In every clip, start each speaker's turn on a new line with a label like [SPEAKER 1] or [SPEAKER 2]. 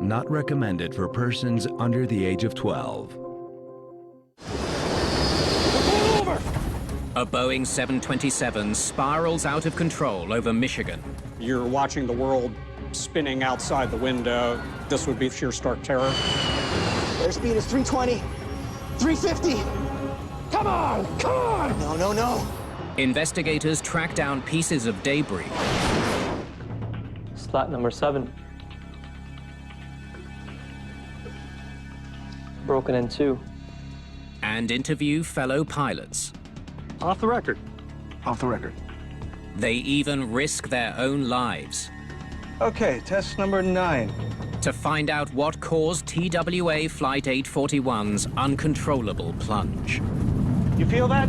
[SPEAKER 1] Not recommended for persons under the age of 12.
[SPEAKER 2] A Boeing 727 spirals out of control over Michigan.
[SPEAKER 3] You're watching the world spinning outside the window. This would be sheer stark terror.
[SPEAKER 4] Airspeed is 320, 350. Come on, come on! No, no, no.
[SPEAKER 2] Investigators track down pieces of debris.
[SPEAKER 5] Slot number 7. Broken in 2.
[SPEAKER 2] And interview fellow pilots.
[SPEAKER 6] Off the record.
[SPEAKER 7] Off the record.
[SPEAKER 2] They even risk their own lives.
[SPEAKER 7] Okay, test number 9.
[SPEAKER 2] To find out what caused TWA Flight 841's uncontrollable plunge.
[SPEAKER 6] You feel that?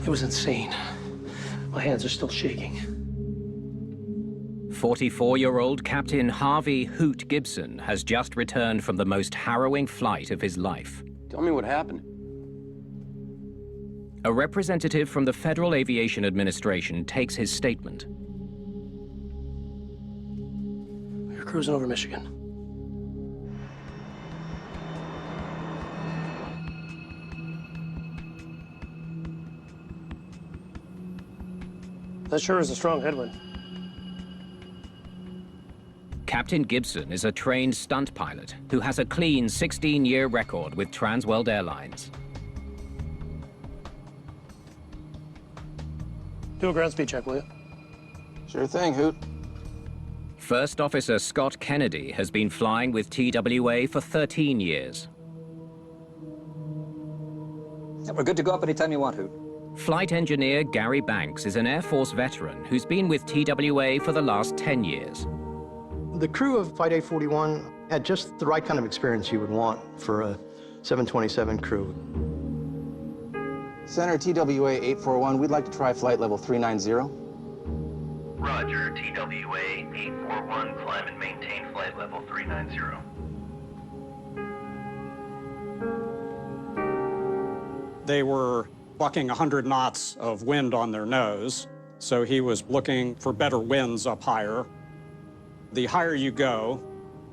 [SPEAKER 5] It was insane. My hands are still shaking.
[SPEAKER 2] 44-year-old Captain Harvey Hoot Gibson has just returned from the most harrowing flight of his life.
[SPEAKER 8] Tell me what happened.
[SPEAKER 2] A representative from the Federal Aviation Administration takes his statement.
[SPEAKER 5] We were cruising over Michigan. That sure is a strong headwind.
[SPEAKER 2] Captain Gibson is a trained stunt pilot who has a clean 16-year record with Transworld Airlines.
[SPEAKER 5] Do a ground speed check, will you?
[SPEAKER 8] Sure thing, Hoot.
[SPEAKER 2] First Officer Scott Kennedy has been flying with TWA for 13 years.
[SPEAKER 9] Yeah, we're good to go up anytime you want, Hoot.
[SPEAKER 2] Flight engineer Gary Banks is an Air Force veteran who's been with TWA for the last 10 years.
[SPEAKER 10] The crew of Flight 841 had just the right kind of experience you would want for a 727 crew.
[SPEAKER 8] Center TWA 841, we'd like to try flight level 390.
[SPEAKER 11] Roger, TWA 841, climb and maintain flight level 390.
[SPEAKER 3] They were bucking 100 knots of wind on their nose, so he was looking for better winds up higher. The higher you go,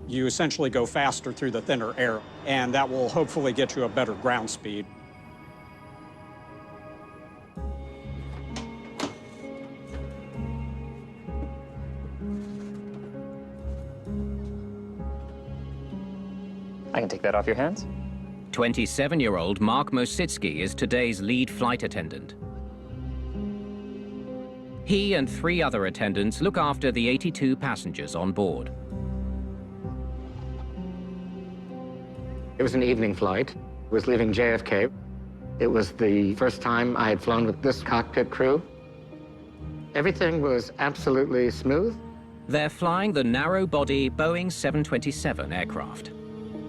[SPEAKER 3] you essentially go faster through the thinner air, and that will hopefully get you a better ground speed.
[SPEAKER 9] I can take that off your hands.
[SPEAKER 2] 27-year-old Mark Mositsky is today's lead flight attendant. He and 3 other attendants look after the 82 passengers on board.
[SPEAKER 12] It was an evening flight. It was leaving JFK. It was the first time I had flown with this cockpit crew. Everything was absolutely smooth.
[SPEAKER 2] They're flying the narrow-body Boeing 727 aircraft.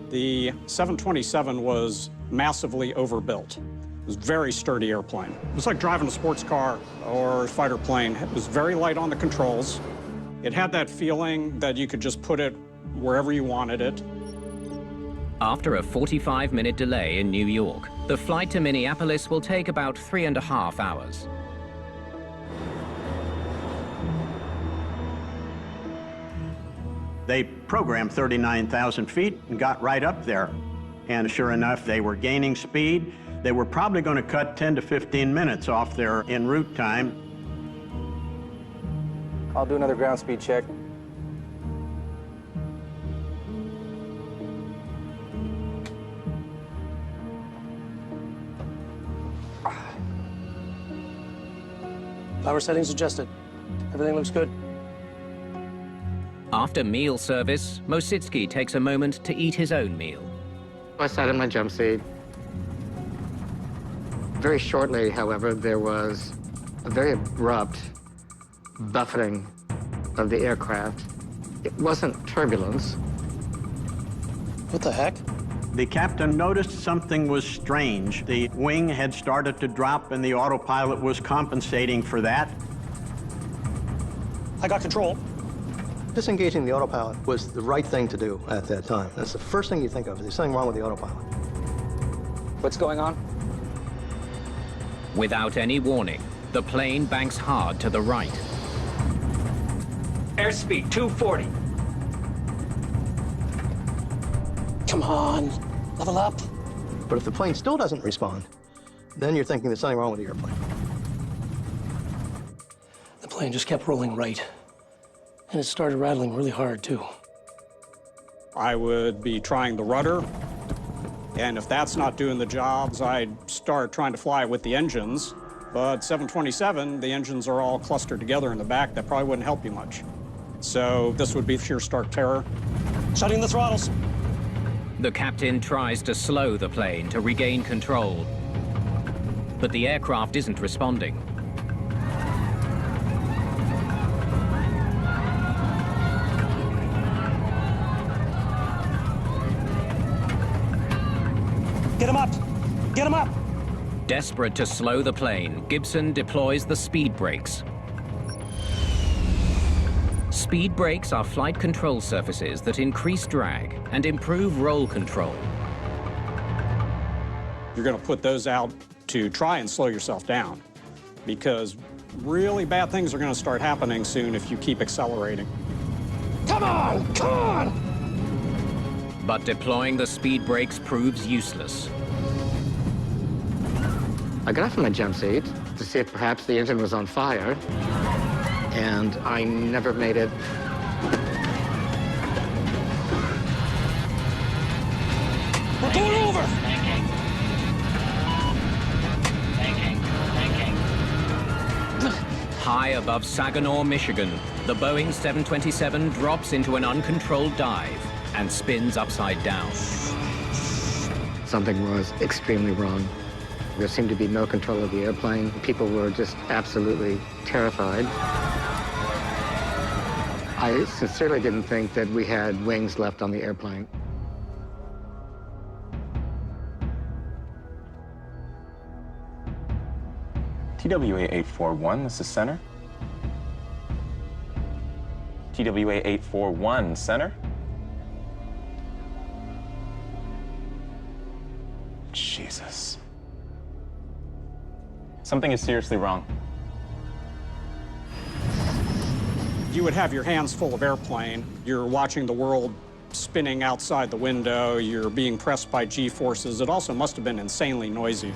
[SPEAKER 3] The 727 was massively overbuilt. It was a very sturdy airplane. It was like driving a sports car or a fighter plane. It was very light on the controls. It had that feeling that you could just put it wherever you wanted it.
[SPEAKER 2] After a 45-minute delay in New York, the flight to Minneapolis will take about 3.5 hours.
[SPEAKER 6] They programmed 39,000 feet and got right up there. And sure enough, they were gaining speed. They were probably going to cut 10 to 15 minutes off their en route time.
[SPEAKER 8] I'll do another ground speed check.
[SPEAKER 5] Power settings adjusted. Everything looks good.
[SPEAKER 2] After meal service, Mositsky takes a moment to eat his own meal.
[SPEAKER 12] I sat in my jump seat. Very shortly, however, there was a very abrupt buffeting of the aircraft. It wasn't turbulence.
[SPEAKER 5] What the heck?
[SPEAKER 6] The captain noticed something was strange. The wing had started to drop and the autopilot was compensating for that.
[SPEAKER 5] I got control.
[SPEAKER 10] Disengaging the autopilot was the right thing to do at that time. That's the first thing you think of. There's something wrong with the autopilot.
[SPEAKER 9] What's going on?
[SPEAKER 2] Without any warning, the plane banks hard to the right.
[SPEAKER 11] Airspeed 240.
[SPEAKER 5] Come on, level up.
[SPEAKER 10] But if the plane still doesn't respond, then you're thinking there's something wrong with the airplane.
[SPEAKER 5] The plane just kept rolling right. And it started rattling really hard, too.
[SPEAKER 3] I would be trying the rudder, and if that's not doing the jobs, I'd start trying to fly with the engines. But 727, the engines are all clustered together in the back. That probably wouldn't help you much. So this would be sheer stark terror.
[SPEAKER 5] Shutting the throttles.
[SPEAKER 2] The captain tries to slow the plane to regain control, but the aircraft isn't responding.
[SPEAKER 5] Get him up! Get him up!
[SPEAKER 2] Desperate to slow the plane, Gibson deploys the speed brakes. Speed brakes are flight control surfaces that increase drag and improve roll control.
[SPEAKER 3] You're going to put those out to try and slow yourself down, because really bad things are going to start happening soon if you keep accelerating.
[SPEAKER 4] Come on! Come on!
[SPEAKER 2] But deploying the speed brakes proves useless.
[SPEAKER 12] I got off my jump seat to see if perhaps the engine was on fire, and I never made it.
[SPEAKER 5] We're going over!
[SPEAKER 2] High above Saginaw, Michigan, the Boeing 727 drops into an uncontrolled dive and spins upside down.
[SPEAKER 12] Something was extremely wrong. There seemed to be no control of the airplane. People were just absolutely terrified. I sincerely didn't think that we had wings left on the airplane.
[SPEAKER 13] TWA 841, this is center. TWA 841, center. Jesus. Something is seriously wrong.
[SPEAKER 3] You would have your hands full of airplane. You're watching the world spinning outside the window. You're being pressed by G-forces. It also must have been insanely noisy.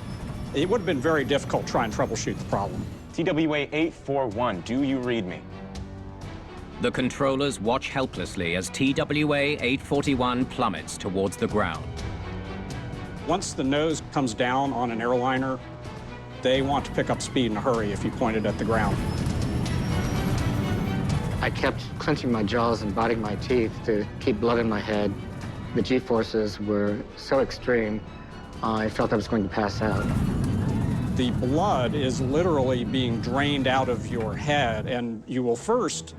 [SPEAKER 3] It would have been very difficult trying to troubleshoot the problem.
[SPEAKER 13] TWA 841, do you read me?
[SPEAKER 2] The controllers watch helplessly as TWA 841 plummets towards the ground.
[SPEAKER 3] Once the nose comes down on an airliner, they want to pick up speed in a hurry if you point it at the ground.
[SPEAKER 12] I kept clenching my jaws and biting my teeth to keep blood in my head. The G-forces were so extreme, I felt I was going to pass out.
[SPEAKER 3] The blood is literally being drained out of your head, and you will first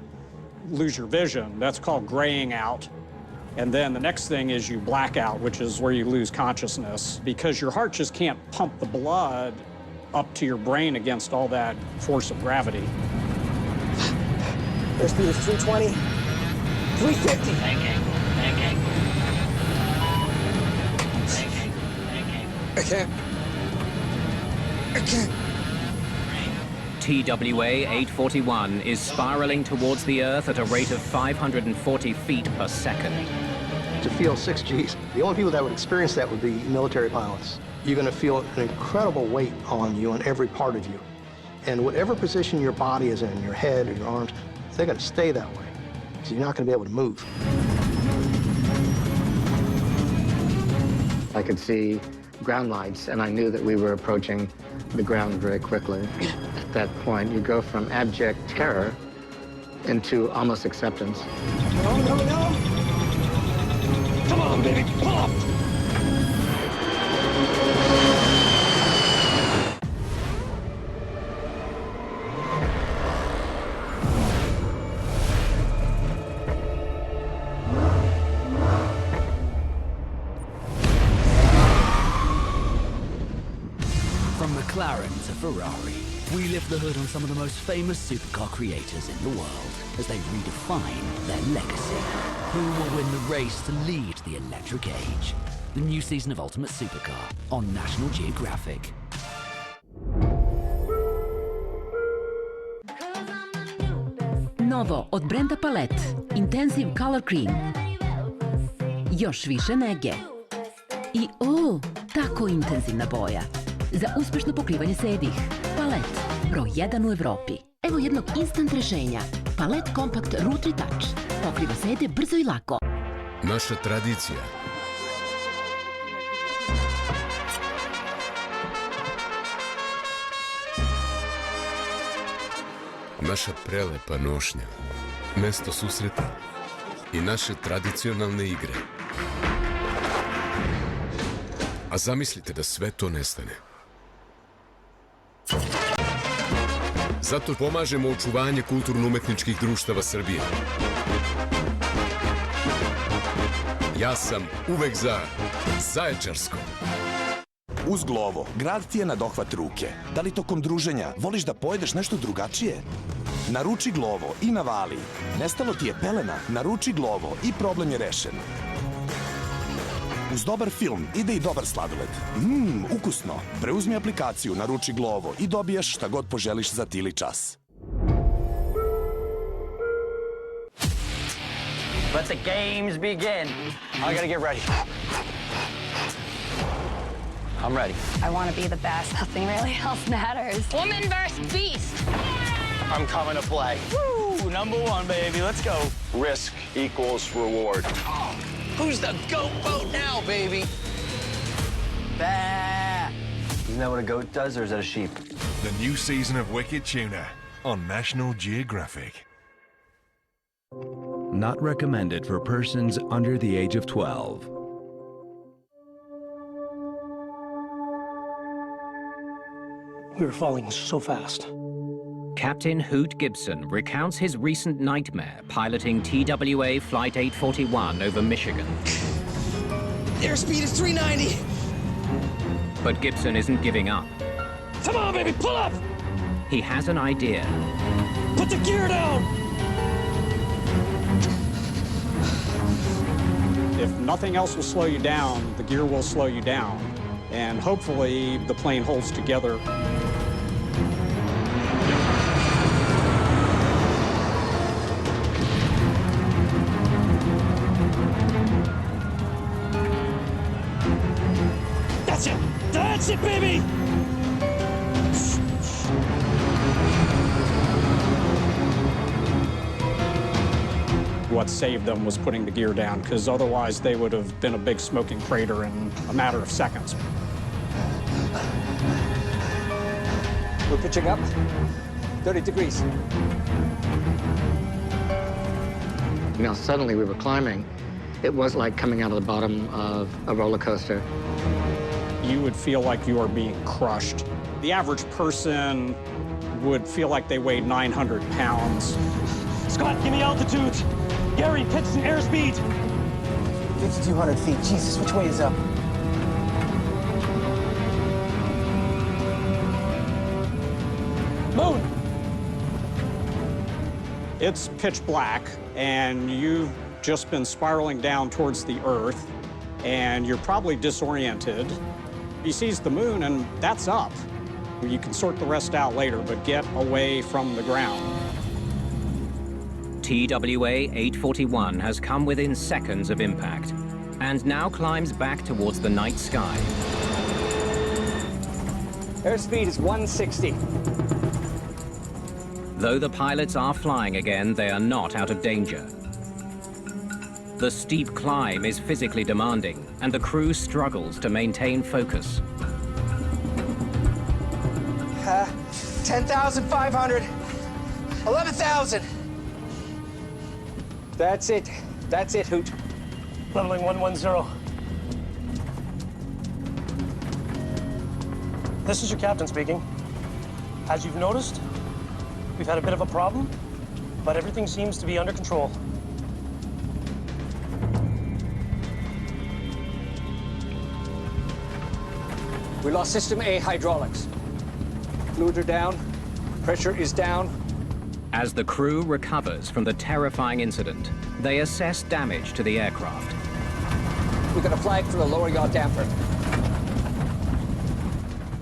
[SPEAKER 3] lose your vision. That's called graying out. And then the next thing is you black out, which is where you lose consciousness, because your heart just can't pump the blood up to your brain against all that force of gravity.
[SPEAKER 4] Airspeed is 320, 350. I can't.
[SPEAKER 2] TWA 841 is spiraling towards the Earth at a rate of 540 feet per second.
[SPEAKER 10] To feel 6 Gs, the only people that would experience that would be military pilots. You're going to feel an incredible weight on you, on every part of you. And whatever position your body is in, your head or your arms, they're going to stay that way. So you're not going to be able to move.
[SPEAKER 12] I could see ground lights, and I knew that we were approaching the ground very quickly. At that point, you go from abject terror into almost acceptance.
[SPEAKER 4] No, no, no! Come on, baby, pull up!
[SPEAKER 14] McLaren to Ferrari, we lift the hood on some of the most famous supercar creators in the world as they redefine their legacy. Who will win the race to lead the electric age? The new season of Ultimate Supercar on National Geographic.
[SPEAKER 15] Novo od brenda Palette, Intensive Color Cream. Još više nege. I tako intenzivna boja. Za uspešno pokrivanje sedih. Palette, broj 1 u Evropi. Evo jednog instant rešenja. Palette Compact Rotary Touch. Pokriva sede brzo i lako.
[SPEAKER 16] Naša tradicija. Naša prelepa nošnja. Mesto susreta i naše tradicionalne igre. A zamislite da sve to nestane. Zato pomažemo očuvanje kulturno-umetničkih društava Srbije. Ja sam uvek za Zaječarsko.
[SPEAKER 17] Uz Glovo, grad ti je na dohvat ruke. Da li tokom druženja voliš da pojedeš nešto drugačije? Naruči Glovo i navali. Nestalo ti je pelena, naruči Glovo i problem je rešen. Uz dobar film ide i dobar sladoled. Ukusno. Preuzmi aplikaciju, naruči Glovo i dobijaš šta god poželiš za tili čas.
[SPEAKER 18] Let the games begin. I gotta get ready. I'm ready.
[SPEAKER 19] I want to be the best. Nothing really else matters. Woman versus beast.
[SPEAKER 18] I'm coming to play. Woo! Number one, baby. Let's go.
[SPEAKER 20] Risk equals reward.
[SPEAKER 18] Who's the goat boat now, baby? Bah!
[SPEAKER 20] Isn't that what a goat does, or is that a sheep?
[SPEAKER 21] The new season of Wicked Tuna on National Geographic.
[SPEAKER 1] Not recommended for persons under the age of 12.
[SPEAKER 5] We were falling so fast.
[SPEAKER 2] Captain Hoot Gibson recounts his recent nightmare piloting TWA Flight 841 over Michigan.
[SPEAKER 4] Airspeed is 390.
[SPEAKER 2] But Gibson isn't giving up.
[SPEAKER 4] Come on, baby, pull up!
[SPEAKER 2] He has an idea.
[SPEAKER 4] Put the gear down!
[SPEAKER 3] If nothing else will slow you down, the gear will slow you down. And hopefully the plane holds together.
[SPEAKER 4] That's it! That's it, baby!
[SPEAKER 3] What saved them was putting the gear down, because otherwise they would have been a big smoking crater in a matter of seconds.
[SPEAKER 9] We're pitching up. 30 degrees.
[SPEAKER 12] Now, suddenly we were climbing. It was like coming out of the bottom of a roller coaster.
[SPEAKER 3] You would feel like you are being crushed. The average person would feel like they weighed 900 pounds.
[SPEAKER 4] Scott, give me altitude. Gary, pitch and airspeed.
[SPEAKER 22] 5,200 feet. Jesus, which way is up?
[SPEAKER 4] Moon!
[SPEAKER 3] It's pitch black, and you've just been spiraling down towards the Earth, and you're probably disoriented. He sees the moon, and that's up. You can sort the rest out later, but get away from the ground.
[SPEAKER 2] TWA 841 has come within seconds of impact and now climbs back towards the night sky.
[SPEAKER 9] Airspeed is 160.
[SPEAKER 2] Though the pilots are flying again, they are not out of danger. The steep climb is physically demanding, and the crew struggles to maintain focus.
[SPEAKER 4] 10,500. 11,000.
[SPEAKER 9] That's it. That's it, Hoot.
[SPEAKER 5] Leveling 110. This is your captain speaking. As you've noticed, we've had a bit of a problem, but everything seems to be under control.
[SPEAKER 9] We lost System A hydraulics. Fluids are down. Pressure is down.
[SPEAKER 2] As the crew recovers from the terrifying incident, they assess damage to the aircraft.
[SPEAKER 9] We got a flag for the lower yaw damper.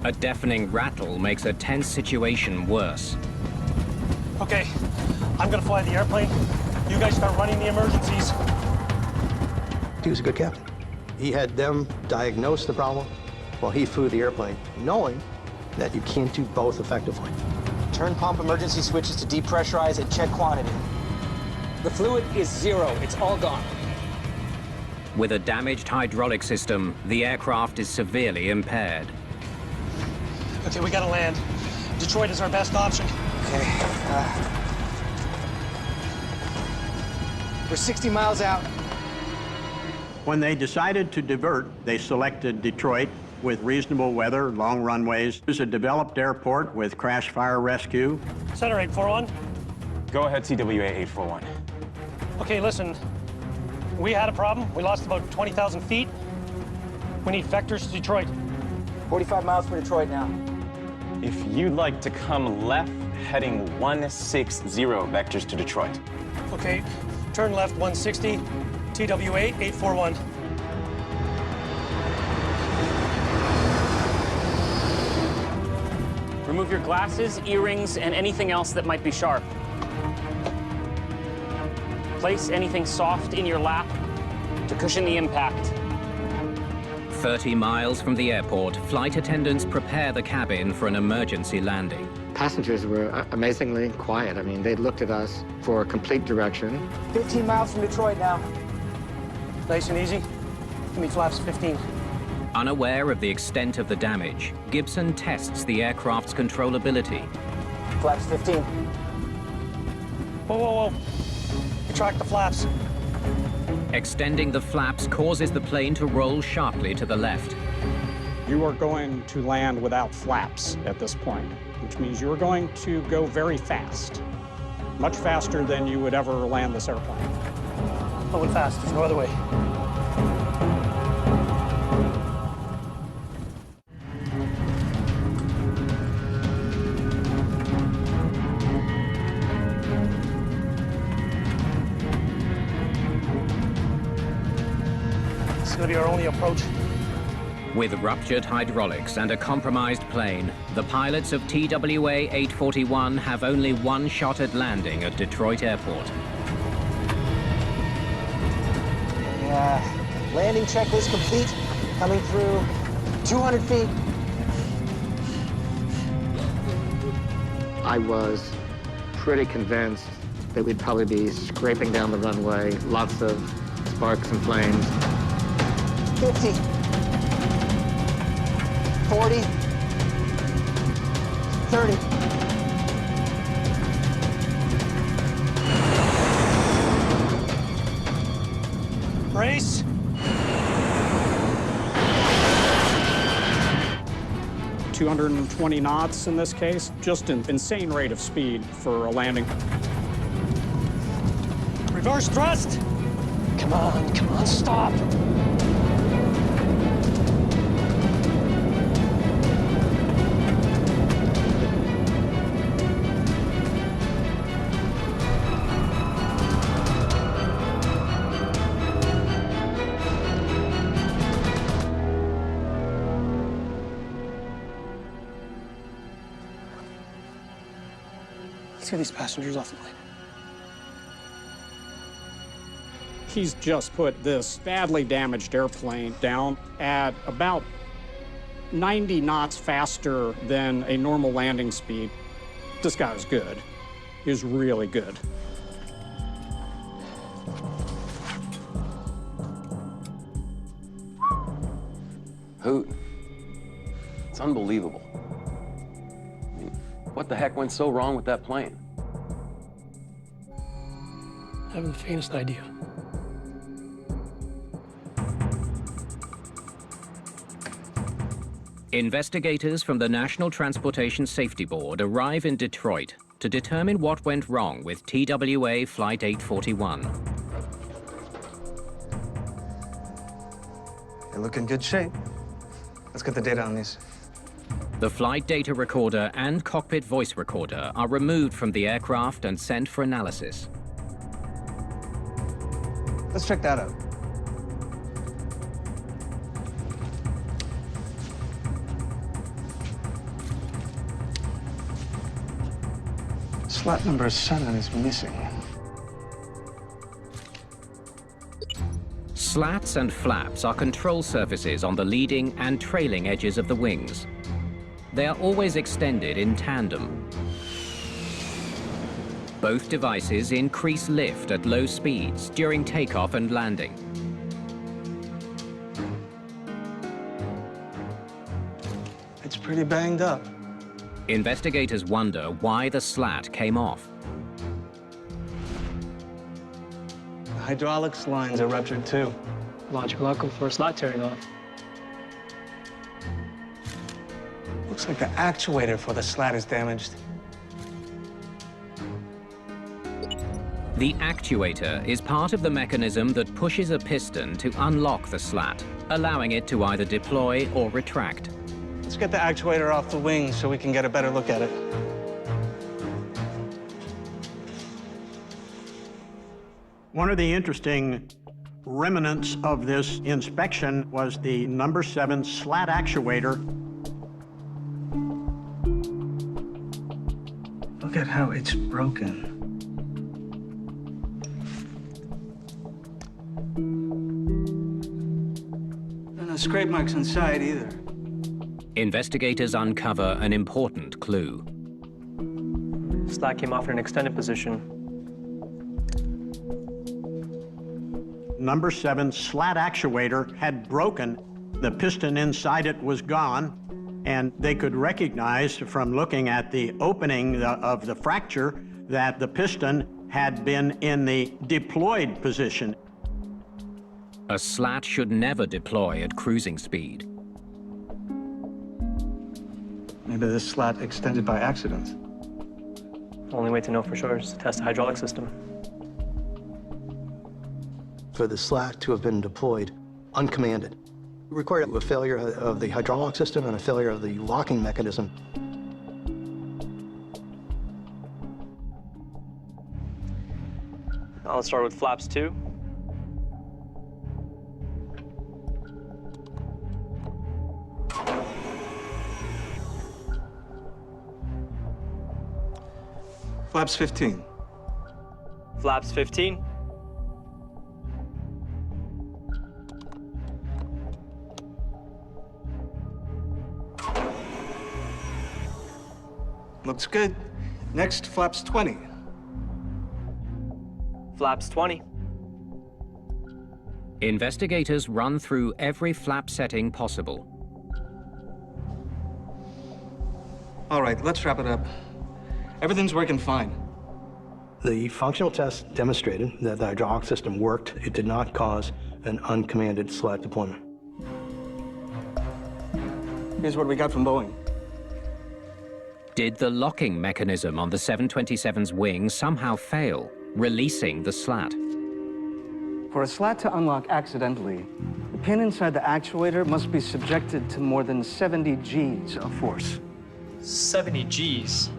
[SPEAKER 2] A deafening rattle makes a tense situation worse.
[SPEAKER 5] Okay, I'm gonna fly the airplane. You guys start running the emergencies.
[SPEAKER 10] He was a good captain. He had them diagnose the problem while he flew the airplane, knowing that you can't do both effectively.
[SPEAKER 22] Turn pump emergency switches to depressurize and check quantity.
[SPEAKER 9] The fluid is 0. It's all gone.
[SPEAKER 2] With a damaged hydraulic system, the aircraft is severely impaired.
[SPEAKER 5] Okay, we gotta land. Detroit is our best option.
[SPEAKER 22] Okay. We're 60 miles out.
[SPEAKER 6] When they decided to divert, they selected Detroit with reasonable weather, long runways. It was a developed airport with crash fire rescue.
[SPEAKER 5] Center 841.
[SPEAKER 13] Go ahead, TWA 841.
[SPEAKER 5] Okay, listen. We had a problem. We lost about 20,000 feet. We need vectors to Detroit.
[SPEAKER 22] 45 miles from Detroit now.
[SPEAKER 13] If you'd like to come left, heading 160 vectors to Detroit.
[SPEAKER 5] Okay, turn left 160, TWA 841.
[SPEAKER 7] Remove your glasses, earrings, and anything else that might be sharp. Place anything soft in your lap to cushion the impact.
[SPEAKER 2] 30 miles from the airport, flight attendants prepare the cabin for an emergency landing.
[SPEAKER 12] Passengers were amazingly quiet. I mean, they looked at us for complete direction.
[SPEAKER 22] 15 miles from Detroit now.
[SPEAKER 5] Nice and easy. Give me flaps 15.
[SPEAKER 2] Unaware of the extent of the damage, Gibson tests the aircraft's controllability.
[SPEAKER 22] Flaps 15.
[SPEAKER 5] Whoa, whoa, whoa. Retract the flaps.
[SPEAKER 2] Extending the flaps causes the plane to roll sharply to the left.
[SPEAKER 3] You are going to land without flaps at this point, which means you're going to go very fast. Much faster than you would ever land this airplane.
[SPEAKER 5] Going fast, there's no other way. This is gonna be our only approach.
[SPEAKER 2] With ruptured hydraulics and a compromised plane, the pilots of TWA 841 have only one shot at landing at Detroit Airport.
[SPEAKER 22] Landing checklist complete. Coming through 200 feet.
[SPEAKER 12] I was pretty convinced that we'd probably be scraping down the runway, lots of sparks and flames.
[SPEAKER 22] 50. 40. 30.
[SPEAKER 5] Brace.
[SPEAKER 3] $220 knots in this case, just an insane rate of speed for a landing.
[SPEAKER 5] Reverse thrust. Come on, stop. Let's get these passengers off the plane.
[SPEAKER 3] He's just put this badly damaged airplane down at about 90 knots faster than a normal landing speed. This guy was good. He was really good.
[SPEAKER 8] Hoot. It's unbelievable. I mean, what the heck went so wrong with that plane?
[SPEAKER 5] I haven't the faintest idea.
[SPEAKER 2] Investigators from the National Transportation Safety Board arrive in Detroit to determine what went wrong with TWA Flight 841.
[SPEAKER 23] They look in good shape. Let's get the data on these.
[SPEAKER 2] The flight data recorder and cockpit voice recorder are removed from the aircraft and sent for analysis.
[SPEAKER 22] Let's check that out. Slat number 7 is missing.
[SPEAKER 2] Slats and flaps are control surfaces on the leading and trailing edges of the wings. They are always extended in tandem. Both devices increase lift at low speeds during takeoff and landing.
[SPEAKER 22] It's pretty banged up.
[SPEAKER 2] Investigators wonder why the slat came off.
[SPEAKER 22] The hydraulics lines are ruptured too.
[SPEAKER 5] Logical outcome for a slat tearing off.
[SPEAKER 22] Looks like the actuator for the slat is damaged.
[SPEAKER 2] The actuator is part of the mechanism that pushes a piston to unlock the slat, allowing it to either deploy or retract.
[SPEAKER 22] Let's get the actuator off the wing so we can get a better look at it.
[SPEAKER 6] One of the interesting remnants of this inspection was the number 7 slat actuator.
[SPEAKER 22] Look at how it's broken. And no scrape marks inside either.
[SPEAKER 2] Investigators uncover an important clue.
[SPEAKER 5] Slat came off in an extended position.
[SPEAKER 6] Number 7 slat actuator had broken. The piston inside it was gone, and they could recognize from looking at the opening of the fracture that the piston had been in the deployed position.
[SPEAKER 2] A slat should never deploy at cruising speed.
[SPEAKER 22] Maybe this slat extended by accident.
[SPEAKER 5] Only way to know for sure is to test the hydraulic system.
[SPEAKER 10] For the slat to have been deployed uncommanded, it required a failure of the hydraulic system and a failure of the locking mechanism.
[SPEAKER 5] Now let's start with flaps 2.
[SPEAKER 22] Flaps 15.
[SPEAKER 5] Flaps 15.
[SPEAKER 22] Looks good. Next, flaps 20.
[SPEAKER 5] Flaps 20.
[SPEAKER 2] Investigators run through every flap setting possible.
[SPEAKER 22] All right, let's wrap it up. Everything's working fine.
[SPEAKER 10] The functional test demonstrated that the hydraulic system worked. It did not cause an uncommanded slat deployment.
[SPEAKER 22] Here's what we got from Boeing.
[SPEAKER 2] Did the locking mechanism on the 727's wing somehow fail, releasing the slat?
[SPEAKER 22] For a slat to unlock accidentally, the pin inside the actuator must be subjected to more than 70 Gs of force.
[SPEAKER 5] 70 Gs?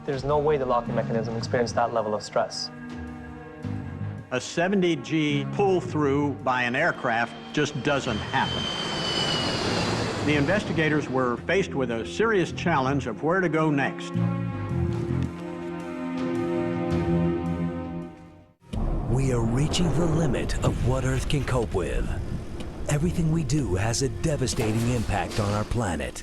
[SPEAKER 5] There's no way the locking mechanism experienced that level of stress.
[SPEAKER 6] A 70G pull-through by an aircraft just doesn't happen. The investigators were faced with a serious challenge of where to go next.
[SPEAKER 1] We are reaching the limit of what Earth can cope with. Everything we do has a devastating impact on our planet.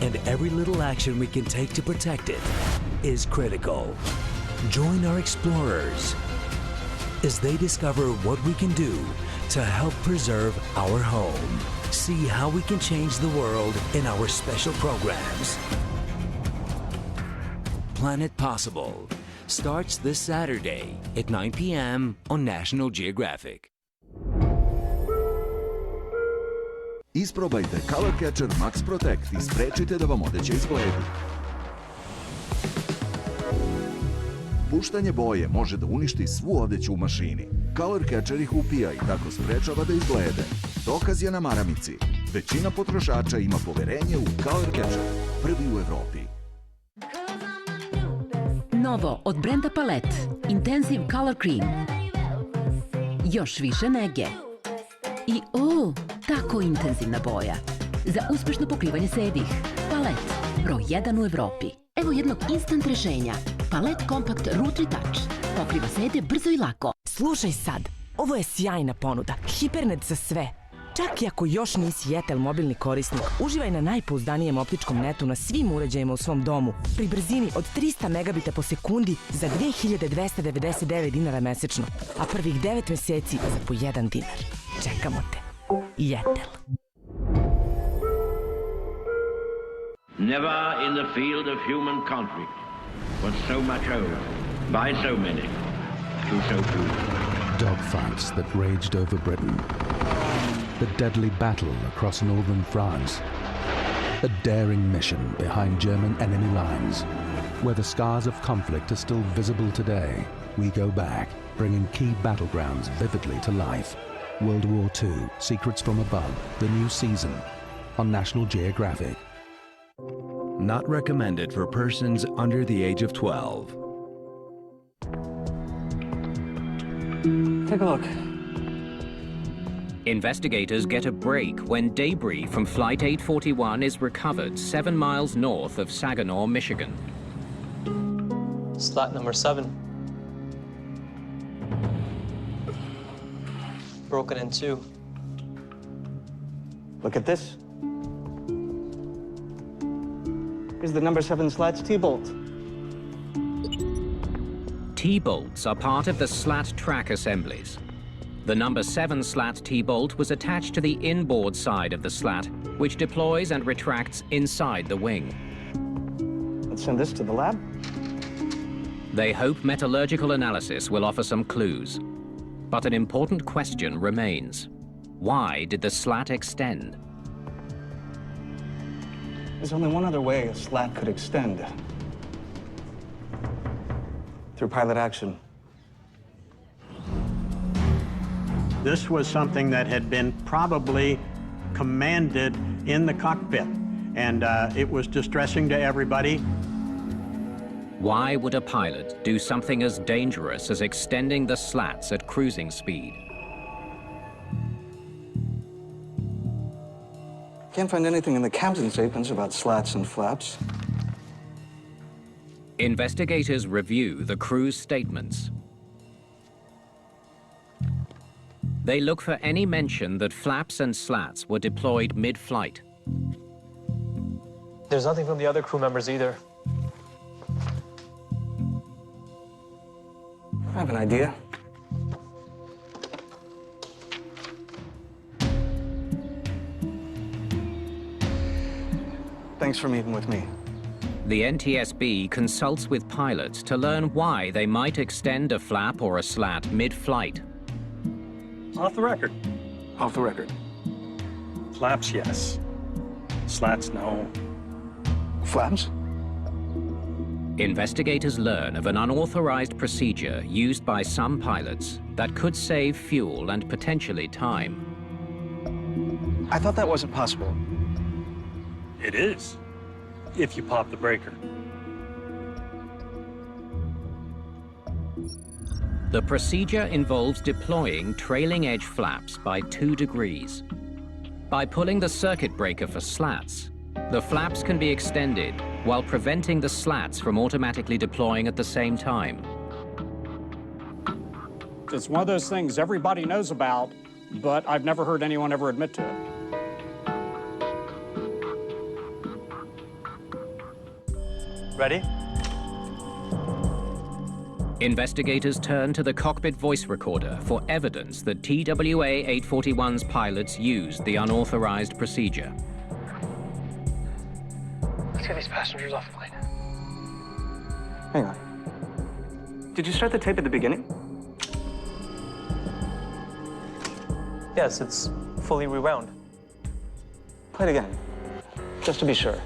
[SPEAKER 1] And every little action we can take to protect it is critical. Join our explorers as they discover what we can do to help preserve our home. See how we can change the world in our special programs. Planet Possible starts this Saturday at 9 p.m. on National Geographic.
[SPEAKER 11] Isprobajte Color Catcher Max Protect i sprečite da vam odeća izbledi. Puštanje boje može da uništi svu odeću u mašini. color catcher ih upija i tako sprečava da izblede. Dokaz je na maramici. Većina potrošača ima poverenje u color catcher, prvi u Evropi.
[SPEAKER 14] Novo od brenda Palette, Intensive Color Cream. Još više nege. I tako intenzivna boja. Za uspešno pokrivanje sedih. Palette, broj 1 u Evropi. Evo jednog instant rešenja. Palette Compact Root Retouch. Pokriva sede brzo i lako.
[SPEAKER 15] Slušaj sad, ovo je sjajna ponuda. Hipernet za sve. Čak i ako još nisi Jetel mobilni korisnik, uživaj na najpouzdanijem optičkom netu na svim uređajima u svom domu pri brzini od 300 megabita po sekundi za 2299 dinara mesečno, a prvih 9 meseci za po 1 dinar. Čekamo te. Jetel.
[SPEAKER 23] Never in the field of human conflict was so much owed by so many to so few.
[SPEAKER 24] Dogfights that raged over Britain. The deadly battle across northern France. A daring mission behind German enemy lines. Where the scars of conflict are still visible today, we go back, bringing key battlegrounds vividly to life. World War II, Secrets from Above, the new season on National Geographic.
[SPEAKER 1] Not recommended for persons under the age of 12.
[SPEAKER 22] Take a look.
[SPEAKER 2] Investigators get a break when debris from Flight 841 is recovered 7 miles north of Saginaw, Michigan.
[SPEAKER 25] Slat number 7. Broken in two.
[SPEAKER 22] Look at this. Here's the number 7 slat's T-bolt.
[SPEAKER 2] T-bolts are part of the slat track assemblies. The number 7 slat T-bolt was attached to the inboard side of the slat, which deploys and retracts inside the wing.
[SPEAKER 22] Let's send this to the lab.
[SPEAKER 2] They hope metallurgical analysis will offer some clues. But an important question remains. Why did the slat extend?
[SPEAKER 22] There's only one other way a slat could extend. Through pilot action.
[SPEAKER 6] This was something that had been probably commanded in the cockpit, and it was distressing to everybody.
[SPEAKER 2] Why would a pilot do something as dangerous as extending the slats at cruising speed?
[SPEAKER 22] Can't find anything in the captain's statements about slats and flaps.
[SPEAKER 2] Investigators review the crew's statements. They look for any mention that flaps and slats were deployed mid-flight.
[SPEAKER 25] There's nothing from the other crew members either.
[SPEAKER 22] I have an idea. Thanks for meeting with me.
[SPEAKER 2] The NTSB consults with pilots to learn why they might extend a flap or a slat mid-flight.
[SPEAKER 5] Off the record.
[SPEAKER 22] Off the record.
[SPEAKER 5] Flaps, yes. Slats, no.
[SPEAKER 22] Flaps?
[SPEAKER 2] Investigators learn of an unauthorized procedure used by some pilots that could save fuel and potentially time.
[SPEAKER 22] I thought that wasn't possible.
[SPEAKER 5] It is, if you pop the breaker.
[SPEAKER 2] The procedure involves deploying trailing edge flaps by 2 degrees. By pulling the circuit breaker for slats, the flaps can be extended while preventing the slats from automatically deploying at the same time.
[SPEAKER 3] It's one of those things everybody knows about, but I've never heard anyone ever admit to it.
[SPEAKER 5] Ready?
[SPEAKER 2] Investigators turn to the cockpit voice recorder for evidence that TWA 841's pilots used the unauthorized procedure.
[SPEAKER 5] Let's get these passengers off the plane.
[SPEAKER 22] Hang on. Did you start the tape at the beginning?
[SPEAKER 5] Yes, it's fully rewound.
[SPEAKER 22] Play it again, just to be sure.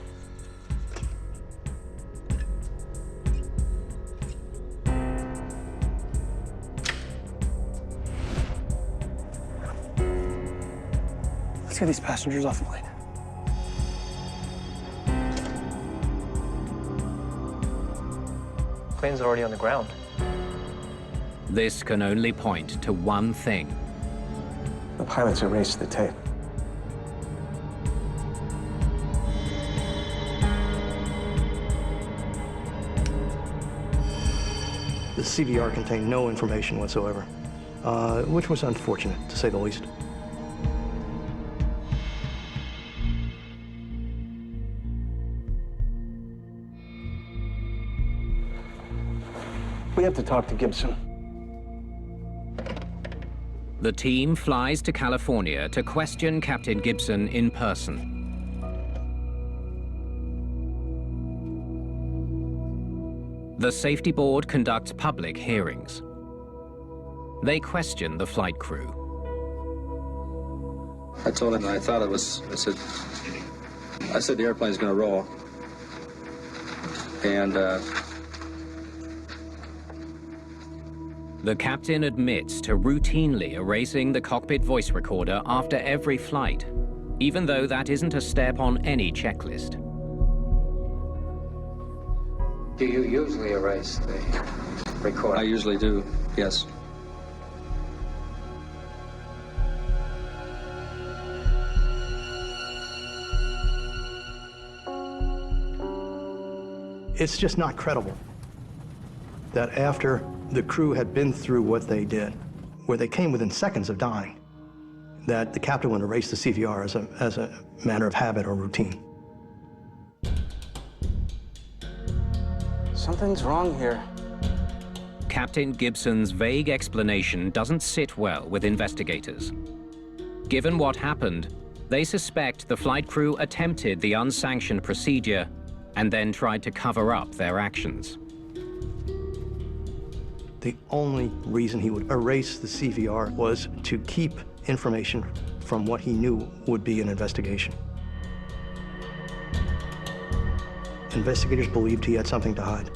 [SPEAKER 5] get these passengers off the plane.
[SPEAKER 25] Plane's already on the ground.
[SPEAKER 2] This can only point to one thing.
[SPEAKER 5] The pilots erased the tape.
[SPEAKER 10] The CVR contained no information whatsoever, which was unfortunate, to say the least.
[SPEAKER 5] We have to talk to Gibson.
[SPEAKER 2] The team flies to California to question Captain Gibson in person. The safety board conducts public hearings. They question the flight crew.
[SPEAKER 16] I told him that I thought it was, I said the airplane's going to roll. And
[SPEAKER 2] The captain admits to routinely erasing the cockpit voice recorder after every flight, even though that isn't a step on any checklist.
[SPEAKER 12] Do you usually erase the recorder?
[SPEAKER 16] I usually do, yes.
[SPEAKER 10] It's just not credible that after the crew had been through what they did, where they came within seconds of dying, that the captain would erase the CVR as a matter of habit or routine.
[SPEAKER 22] Something's wrong here.
[SPEAKER 2] Captain Gibson's vague explanation doesn't sit well with investigators. Given what happened, they suspect the flight crew attempted the unsanctioned procedure and then tried to cover up their actions.
[SPEAKER 10] The only reason he would erase the CVR was to keep information from what he knew would be an investigation. Investigators believed he had something to hide.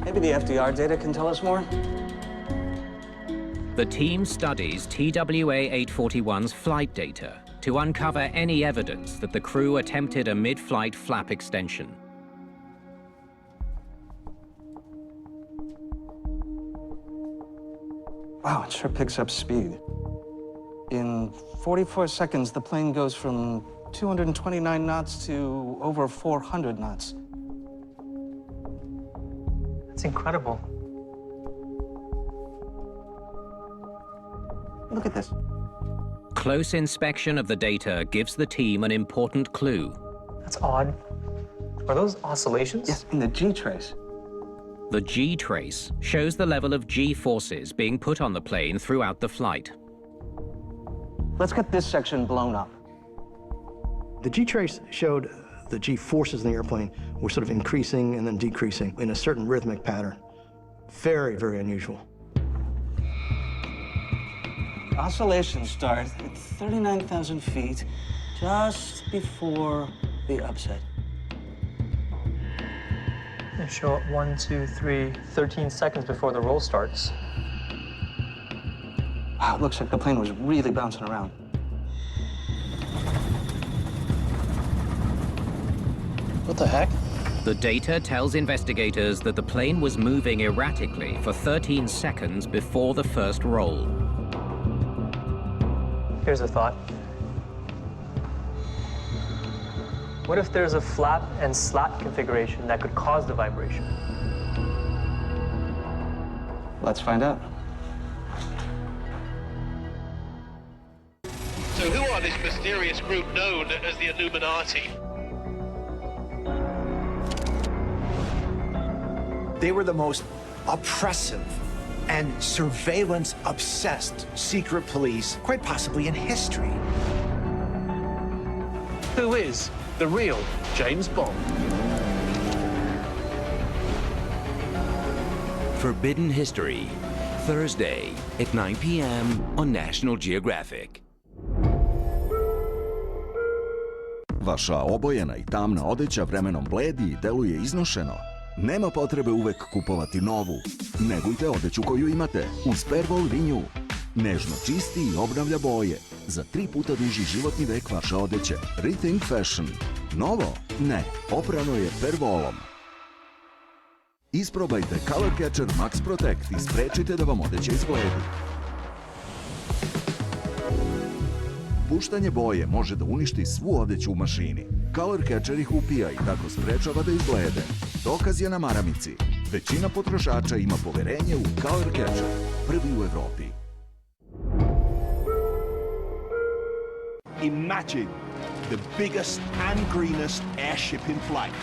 [SPEAKER 22] Maybe the FDR data can tell us more?
[SPEAKER 2] The team studies TWA-841's flight data to uncover any evidence that the crew attempted a mid-flight flap extension.
[SPEAKER 22] Wow, it sure picks up speed. In 44 seconds, the plane goes from 229 knots to over 400 knots.
[SPEAKER 25] That's incredible.
[SPEAKER 22] Look at this.
[SPEAKER 2] Close inspection of the data gives the team an important clue.
[SPEAKER 25] That's odd. Are those oscillations?
[SPEAKER 22] Yes, in the G-trace.
[SPEAKER 2] The G-trace shows the level of G forces being put on the plane throughout the flight.
[SPEAKER 22] Let's get this section blown up.
[SPEAKER 10] The G-trace showed the G forces in the airplane were sort of increasing and then decreasing in a certain rhythmic pattern. Very, very unusual.
[SPEAKER 22] Oscillations start at 39,000 feet, just before the upset.
[SPEAKER 25] They show up 1, 2, 3, 13 seconds before the roll starts.
[SPEAKER 22] Wow, it looks like the plane was really bouncing around.
[SPEAKER 5] What the heck?
[SPEAKER 2] The data tells investigators that the plane was moving erratically for 13 seconds before the first roll.
[SPEAKER 25] Here's a thought. What if there's a flap and slat configuration that could cause the vibration?
[SPEAKER 22] Let's find out.
[SPEAKER 17] So who are this mysterious group known as the Illuminati?
[SPEAKER 18] They were the most oppressive and surveillance-obsessed secret police, quite possibly in history.
[SPEAKER 17] Who is the real James Bond?
[SPEAKER 1] Forbidden History, Thursday at 9 p.m. on National Geographic.
[SPEAKER 11] Vaša obojena i tamna odeća vremenom bledi i deluje iznošeno? Nema potrebe uvek kupovati novu. Negujte odeću koju imate uz Perwoll Renew. Nežno čisti i obnavlja boje. Za 3 puta duži životni vek vaše odeće. Rethink Fashion. Novo? Ne. Oprano je Perwollom. Isprobajte Color Catcher Max Protect i sprečite da vam odeća izgledi. Puštanje boje može da uništi svu odeću u mašini. Color Catcher ih upija i tako sprečava da izblede. Dokaz je na maramici. Većina potrošača ima poverenje u Color Catcher, prvi u Evropi.
[SPEAKER 4] Imagine the biggest and greenest airship in flight.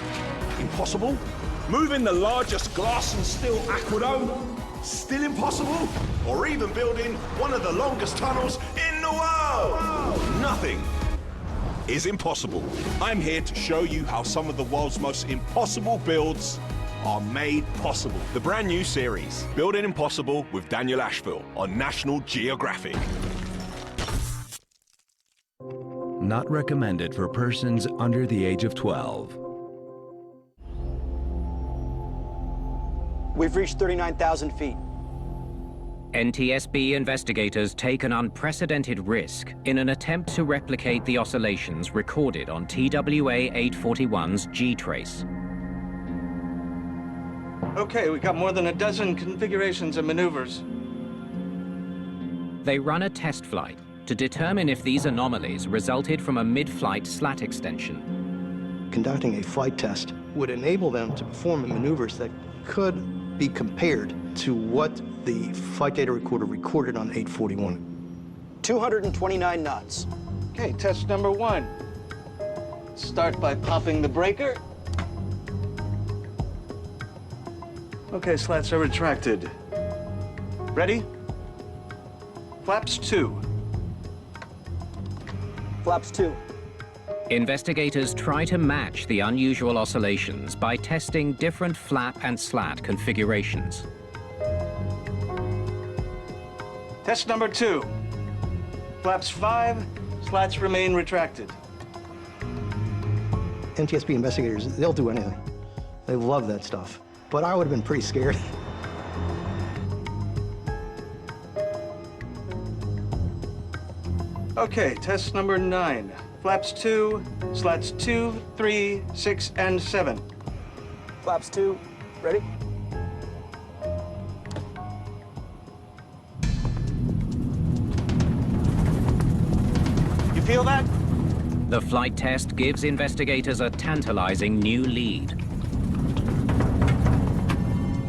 [SPEAKER 4] Impossible? Moving the largest glass and steel aqueduct? Still impossible? Or even building one of the longest tunnels in the world? Nothing is impossible. I'm here to show you how some of the world's most impossible builds are made possible. The brand new series, Building Impossible with Daniel Asheville on National Geographic.
[SPEAKER 1] Not recommended for persons under the age of 12.
[SPEAKER 9] We've reached 39,000 feet.
[SPEAKER 2] NTSB investigators take an unprecedented risk in an attempt to replicate the oscillations recorded on TWA 841's G-trace.
[SPEAKER 22] Okay, we got more than a dozen configurations and maneuvers.
[SPEAKER 2] They run a test flight to determine if these anomalies resulted from a mid-flight slat extension.
[SPEAKER 10] Conducting a flight test would enable them to perform maneuvers that could be compared to what the flight data recorder recorded on 841.
[SPEAKER 9] 229 knots.
[SPEAKER 22] Okay, test number 1. Start by popping the breaker. Okay, slats are retracted. Ready? Flaps 2.
[SPEAKER 9] Flaps 2.
[SPEAKER 2] Investigators try to match the unusual oscillations by testing different flap and slat configurations.
[SPEAKER 22] Test number 2. Flaps 5, slats remain retracted.
[SPEAKER 10] NTSB investigators, they'll do anything. They love that stuff. But I would have been pretty scared.
[SPEAKER 22] Okay, test number 9. Flaps 2, slats 2, 3, 6, and 7.
[SPEAKER 9] Flaps 2, ready?
[SPEAKER 22] You feel that?
[SPEAKER 2] The flight test gives investigators a tantalizing new lead.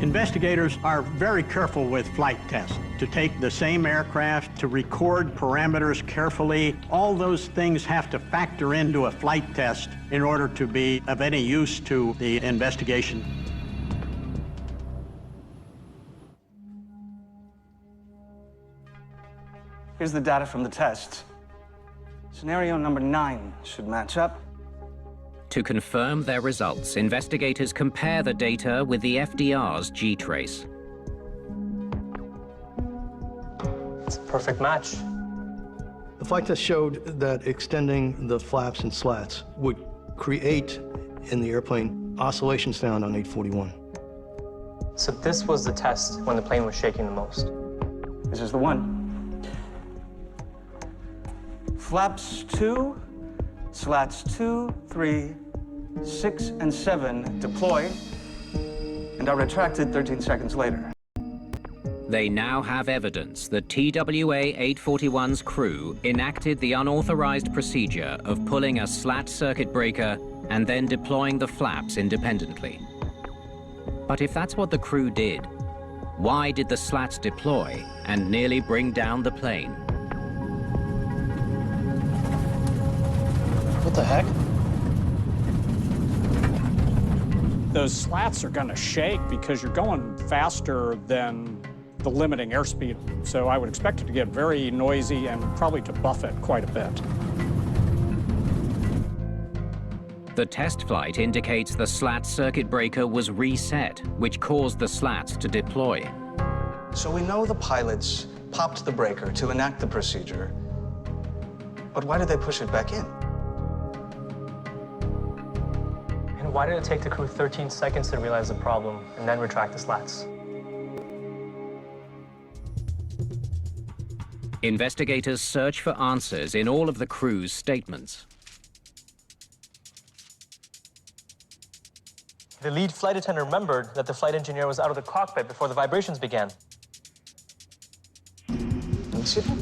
[SPEAKER 6] Investigators are very careful with flight tests to take the same aircraft, to record parameters carefully. All those things have to factor into a flight test in order to be of any use to the investigation.
[SPEAKER 22] Here's the data from the test. Scenario number 9 should match up.
[SPEAKER 2] To confirm their results, investigators compare the data with the FDR's G-trace.
[SPEAKER 25] It's a perfect match.
[SPEAKER 10] The flight test showed that extending the flaps and slats would create in the airplane oscillations found on 841.
[SPEAKER 25] So this was the test when the plane was shaking the most.
[SPEAKER 22] This is the one. Flaps 2, slats 2, 3, 6, and 7 deploy and are retracted 13 seconds later.
[SPEAKER 2] They now have evidence that TWA 841's crew enacted the unauthorized procedure of pulling a slat circuit breaker and then deploying the flaps independently. But if that's what the crew did, why did the slats deploy and nearly bring down the plane?
[SPEAKER 5] What the heck?
[SPEAKER 3] Those slats are going to shake because you're going faster than the limiting airspeed. So I would expect it to get very noisy and probably to buffet quite a bit.
[SPEAKER 2] The test flight indicates the slat circuit breaker was reset, which caused the slats to deploy.
[SPEAKER 22] So we know the pilots popped the breaker to enact the procedure, but why did they push it back in?
[SPEAKER 5] And
[SPEAKER 25] why did it take the crew 13 seconds to realize the problem and then retract the slats?
[SPEAKER 2] Investigators search for answers in all of the crew's statements.
[SPEAKER 25] The lead flight attendant remembered that the flight engineer was out of the cockpit before the vibrations began.
[SPEAKER 9] Excuse me?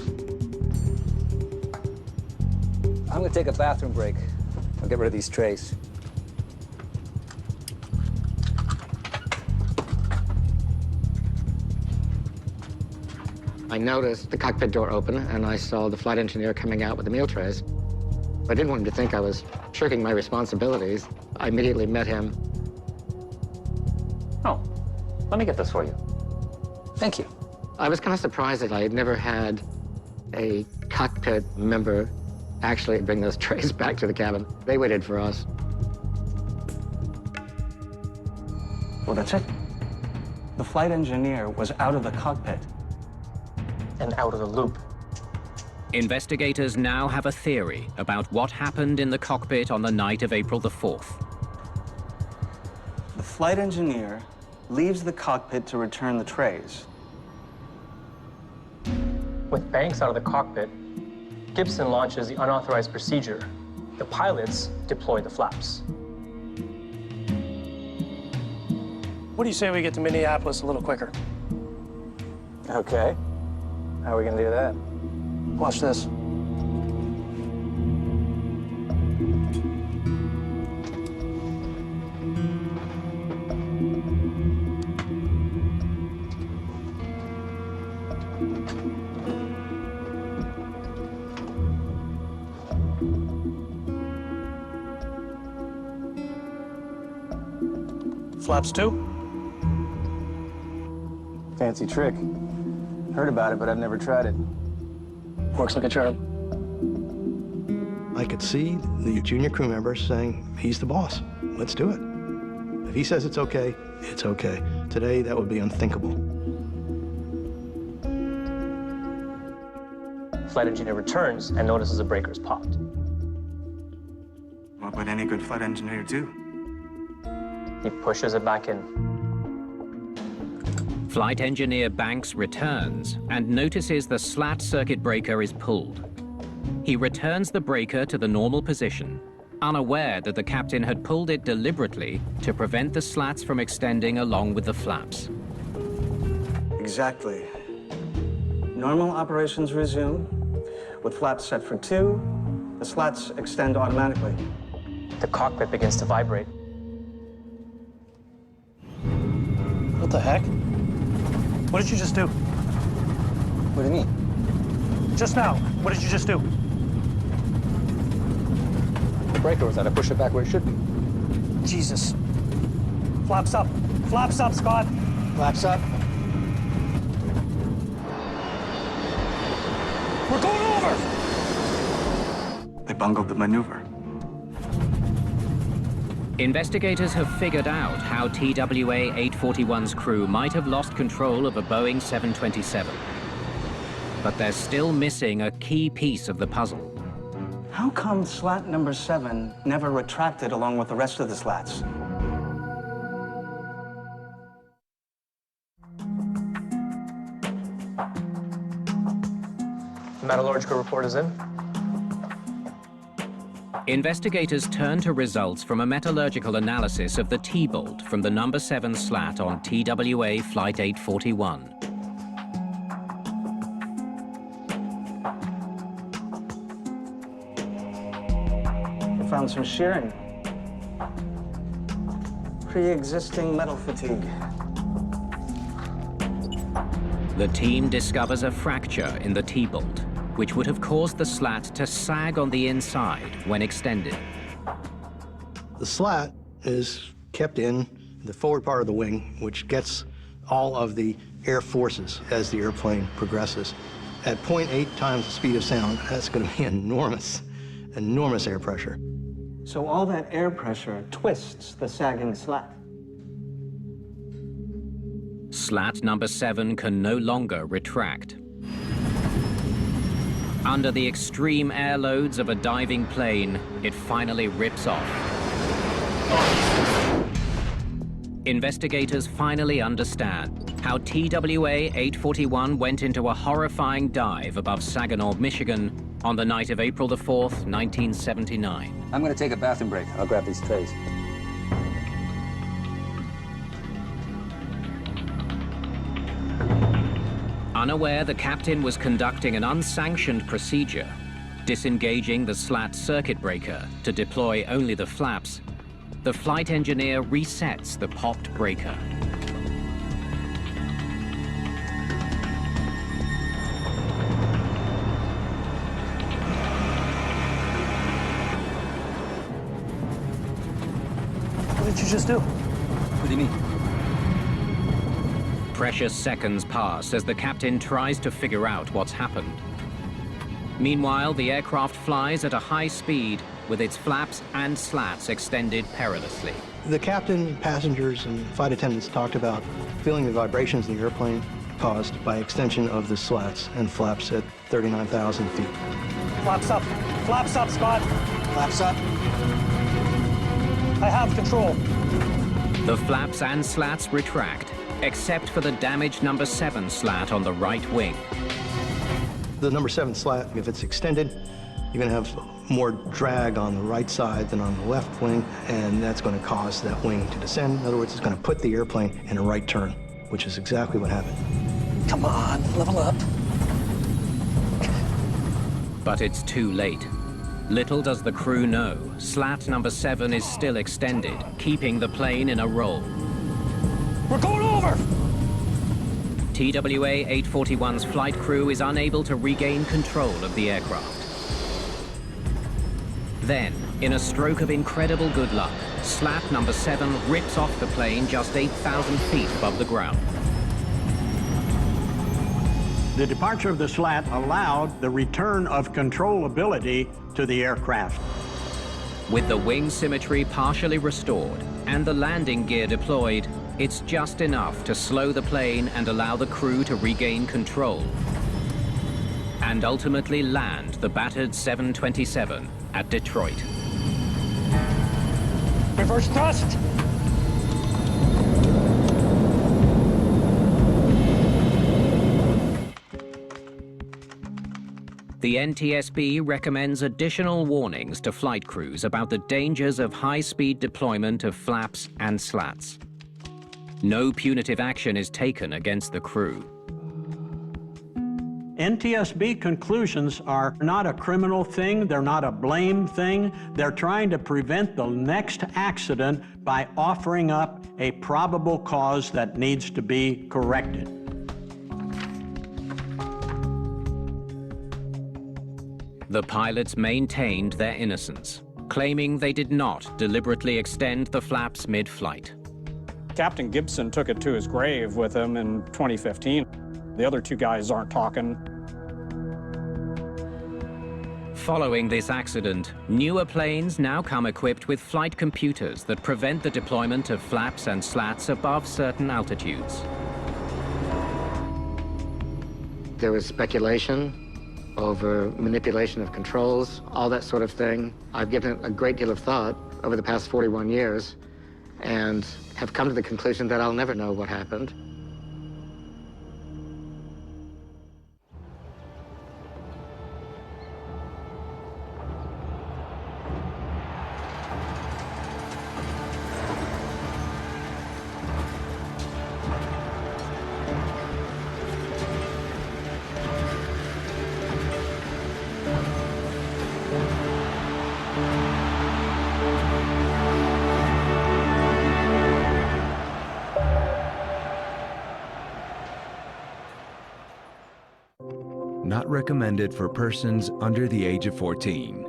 [SPEAKER 9] I'm gonna take a bathroom break. I'll get rid of these trays.
[SPEAKER 12] I noticed the cockpit door open, and I saw the flight engineer coming out with the meal trays. I didn't want him to think I was shirking my responsibilities. I immediately met him.
[SPEAKER 25] Oh, let me get this for you.
[SPEAKER 9] Thank you.
[SPEAKER 12] I was kind of surprised that I had never had a cockpit member actually bring those trays back to the cabin. They waited for us.
[SPEAKER 22] Well, that's it. The flight engineer was out of the cockpit.
[SPEAKER 25] And out of the loop.
[SPEAKER 2] Investigators now have a theory about what happened in the cockpit on the night of April the 4th.
[SPEAKER 22] The flight engineer leaves the cockpit to return the trays.
[SPEAKER 25] With Banks out of the cockpit, Gibson launches the unauthorized procedure. The pilots deploy the flaps.
[SPEAKER 5] What do you say we get to Minneapolis a little quicker?
[SPEAKER 9] Okay. How are we gonna do that?
[SPEAKER 5] Watch this. Flaps 2?
[SPEAKER 9] Fancy trick. Heard about it, but I've never tried it.
[SPEAKER 5] Works like a charm.
[SPEAKER 10] I could see the junior crew members saying, he's the boss. Let's do it. If he says it's okay, it's okay. Today, that would be unthinkable.
[SPEAKER 25] Flight engineer returns and notices the breaker's popped.
[SPEAKER 22] What would any good flight engineer do?
[SPEAKER 25] He pushes it back in.
[SPEAKER 2] Flight engineer Banks returns and notices the slat circuit breaker is pulled. He returns the breaker to the normal position, unaware that the captain had pulled it deliberately to prevent the slats from extending along with the flaps.
[SPEAKER 22] Exactly. Normal operations resume. With flaps set for 2, the slats extend automatically.
[SPEAKER 25] The cockpit begins to vibrate.
[SPEAKER 5] What the heck? What did you just do?
[SPEAKER 9] What do you mean?
[SPEAKER 5] Just now, what did you just do?
[SPEAKER 9] The breaker was out. I pushed it back where it should be.
[SPEAKER 5] Jesus. Flaps up. Flaps up, Scott.
[SPEAKER 9] Flaps up.
[SPEAKER 5] We're going over!
[SPEAKER 22] They bungled the maneuver.
[SPEAKER 2] Investigators have figured out how TWA 841's crew might have lost control of a Boeing 727. But they're still missing a key piece of the puzzle.
[SPEAKER 22] How come slat number 7 never retracted along with the rest of the slats?
[SPEAKER 25] The metallurgical report is in.
[SPEAKER 2] Investigators turn to results from a metallurgical analysis of the T-bolt from the number 7 slat on TWA Flight 841.
[SPEAKER 22] We found some shearing. Pre-existing metal fatigue.
[SPEAKER 2] The team discovers a fracture in the T-bolt, which would have caused the slat to sag on the inside when extended.
[SPEAKER 10] The slat is kept in the forward part of the wing, which gets all of the air forces as the airplane progresses. At 0.8 times the speed of sound, that's going to be enormous, enormous air pressure.
[SPEAKER 22] So all that air pressure twists the sagging slat.
[SPEAKER 2] Slat number 7 can no longer retract. Under the extreme air loads of a diving plane, it finally rips off. Investigators finally understand how TWA 841 went into a horrifying dive above Saginaw, Michigan on the night of April the 4th, 1979.
[SPEAKER 9] I'm going to take a bathroom break. I'll grab these trays.
[SPEAKER 2] Unaware the captain was conducting an unsanctioned procedure, disengaging the slat circuit breaker to deploy only the flaps, the flight engineer resets the popped breaker.
[SPEAKER 5] What did you just do?
[SPEAKER 9] What do you mean?
[SPEAKER 2] Precious seconds pass as the captain tries to figure out what's happened. Meanwhile, the aircraft flies at a high speed with its flaps and slats extended perilously.
[SPEAKER 10] The captain, passengers, and flight attendants talked about feeling the vibrations in the airplane caused by extension of the slats and flaps at 39,000 feet.
[SPEAKER 5] Flaps up, Scott.
[SPEAKER 10] Flaps up.
[SPEAKER 5] I have control.
[SPEAKER 2] The flaps and slats retract, except for the damaged number 7 slat on the right wing.
[SPEAKER 10] The number 7 slat, if it's extended, you're going to have more drag on the right side than on the left wing, and that's going to cause that wing to descend. In other words, it's going to put the airplane in a right turn, which is exactly what happened.
[SPEAKER 5] Come on, level up.
[SPEAKER 2] But it's too late. Little does the crew know, slat number 7 is still extended, keeping the plane in a roll.
[SPEAKER 5] We're going over!
[SPEAKER 2] TWA 841's flight crew is unable to regain control of the aircraft. Then, in a stroke of incredible good luck, slat number 7 rips off the plane just 8,000 feet above the ground.
[SPEAKER 6] The departure of the slat allowed the return of controllability to the aircraft.
[SPEAKER 2] With the wing symmetry partially restored and the landing gear deployed, it's just enough to slow the plane and allow the crew to regain control and ultimately land the battered 727 at Detroit.
[SPEAKER 5] Reverse thrust!
[SPEAKER 2] The NTSB recommends additional warnings to flight crews about the dangers of high-speed deployment of flaps and slats. No punitive action is taken against the crew.
[SPEAKER 6] NTSB conclusions are not a criminal thing, they're not a blame thing. They're trying to prevent the next accident by offering up a probable cause that needs to be corrected.
[SPEAKER 2] The pilots maintained their innocence, claiming they did not deliberately extend the flaps mid-flight.
[SPEAKER 3] Captain Gibson took it to his grave with him in 2015. The other 2 guys aren't talking.
[SPEAKER 2] Following this accident, newer planes now come equipped with flight computers that prevent the deployment of flaps and slats above certain altitudes.
[SPEAKER 12] There was speculation over manipulation of controls, all that sort of thing. I've given it a great deal of thought over the past 41 years and have come to the conclusion that I'll never know what happened.
[SPEAKER 7] Not recommended for persons under the age of 14.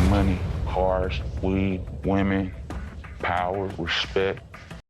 [SPEAKER 13] Money, cars, weed, women, power, respect.